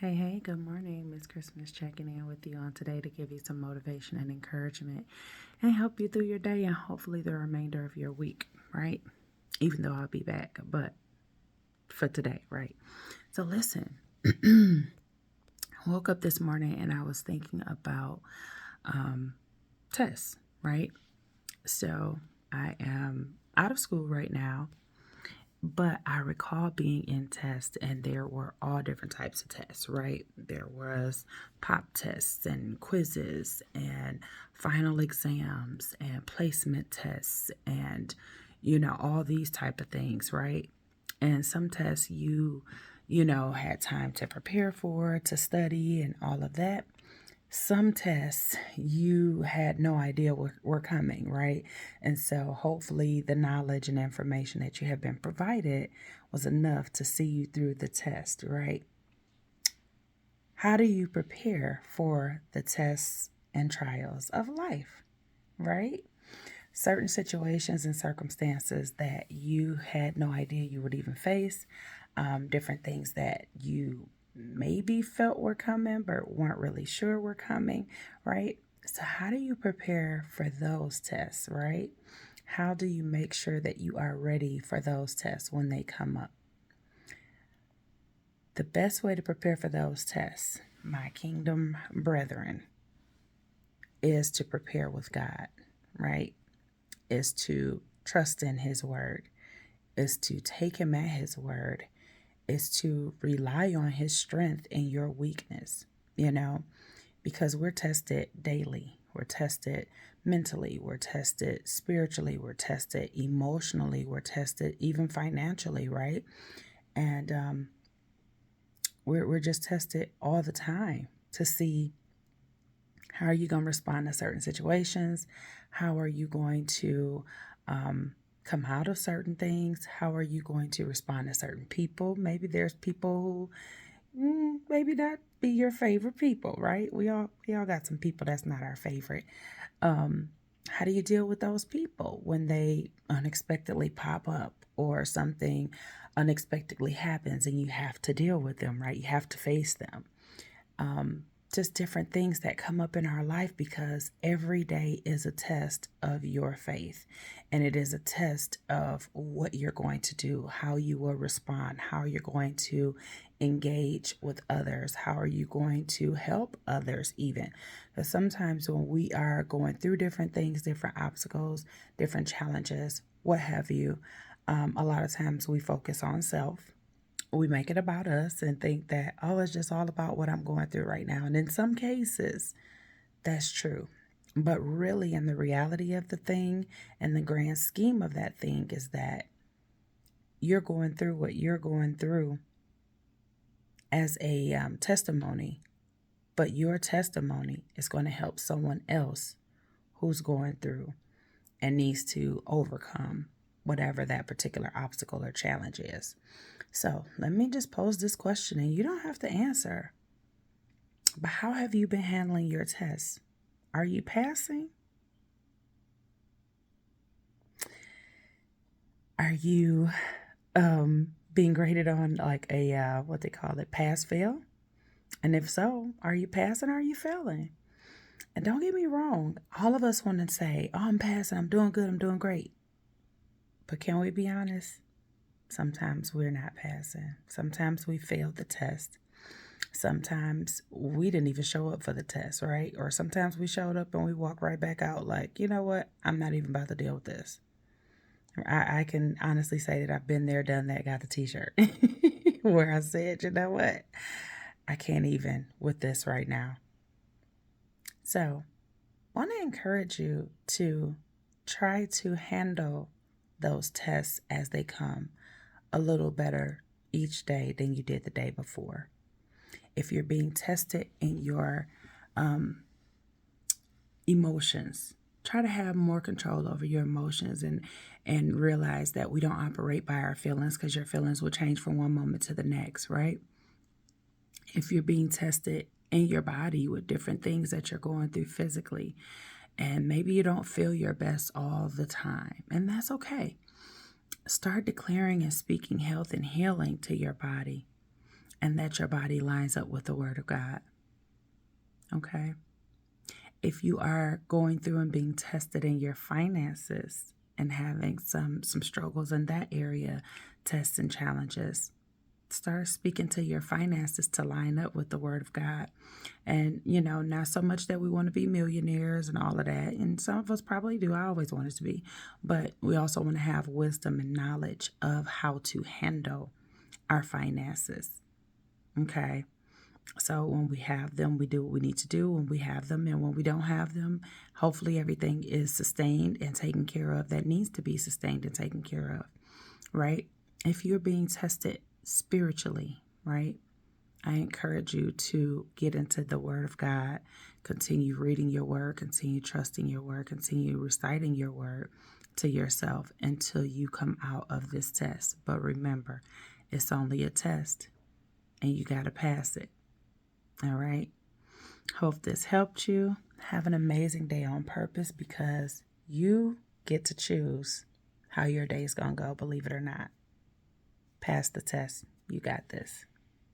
Hey, good morning. Miss Christmas checking in with you on today to give you some motivation and encouragement and help you through your day and hopefully the remainder of your week, right? Even though I'll be back, but for today, right? So, listen, I woke up this morning and I was thinking about tests, right? So, I am out of school right now. But I recall being in tests, and there were all different types of tests, right? There was pop tests and quizzes and final exams and placement tests and all these type of things, right? And some tests you had time to prepare for, to study and all of that. Some tests you had no idea were coming, right? And so hopefully the knowledge and information that you have been provided was enough to see you through the test, right? How do you prepare for the tests and trials of life, right? Certain situations and circumstances that you had no idea you would even face, different things that you maybe felt were coming but weren't really sure were coming, right? So, how do you prepare for those tests, right? How do you make sure that you are ready for those tests when they come up? The best way to prepare for those tests, my kingdom brethren, is to prepare with God, right? Is to trust in His word, is to take Him at His word, is to rely on His strength in your weakness, because we're tested daily. We're tested mentally, we're tested spiritually, we're tested emotionally, we're tested even financially, right? And we're just tested all the time to see how are you going to respond to certain situations? How are you going to come out of certain things? How are you going to respond to certain people? Maybe there's people who maybe not be your favorite people, right? We all got some people that's not our favorite. How do you deal with those people when they unexpectedly pop up or something unexpectedly happens and you have to deal with them, right? You have to face them. Just different things that come up in our life because every day is a test of your faith and it is a test of what you're going to do, how you will respond, how you're going to engage with others, how are you going to help others even. Because sometimes when we are going through different things, different obstacles, different challenges, what have you, a lot of times we focus on self. We make it about us and think that, oh, it's just all about what I'm going through right now. And in some cases, that's true. But really, in the reality of the thing and the grand scheme of that thing is that you're going through what you're going through as a testimony, but your testimony is going to help someone else who's going through and needs to overcome whatever that particular obstacle or challenge is. So let me just pose this question and you don't have to answer. But how have you been handling your tests? Are you passing? Are you being graded on like a what they call it, pass fail? And if so, are you passing or are you failing? And don't get me wrong, all of us want to say, oh, I'm passing, I'm doing good, I'm doing great. But can we be honest? Sometimes we're not passing. Sometimes we failed the test. Sometimes we didn't even show up for the test, right? Or sometimes we showed up and we walked right back out like, you know what? I'm not even about to deal with this. I can honestly say that I've been there, done that, got the t-shirt where I said, you know what? I can't even with this right now. So I want to encourage you to try to handle those tests as they come a little better each day than you did the day before. If you're being tested in your emotions, try to have more control over your emotions and realize that we don't operate by our feelings because your feelings will change from one moment to the next, right? If you're being tested in your body with different things that you're going through physically, and maybe you don't feel your best all the time, and that's okay. Start declaring and speaking health and healing to your body. and that your body lines up with the Word of God. Okay? If you are going through and being tested in your finances and having some struggles in that area, tests and challenges, start speaking to your finances to line up with the Word of God. And, not so much that we want to be millionaires and all of that. And some of us probably do. I always wanted to be. But we also want to have wisdom and knowledge of how to handle our finances. Okay? So when we have them, we do what we need to do when we have them. And when we don't have them, hopefully everything is sustained and taken care of that needs to be sustained and taken care of, right? If you're being tested spiritually, right, I encourage you to get into the Word of God, continue reading your Word, continue trusting your Word, continue reciting your Word to yourself until you come out of this test. But remember, it's only a test and you got to pass it. All right. Hope this helped you. Have an amazing day on purpose because you get to choose how your day is going to go, believe it or not. Pass the test. You got this.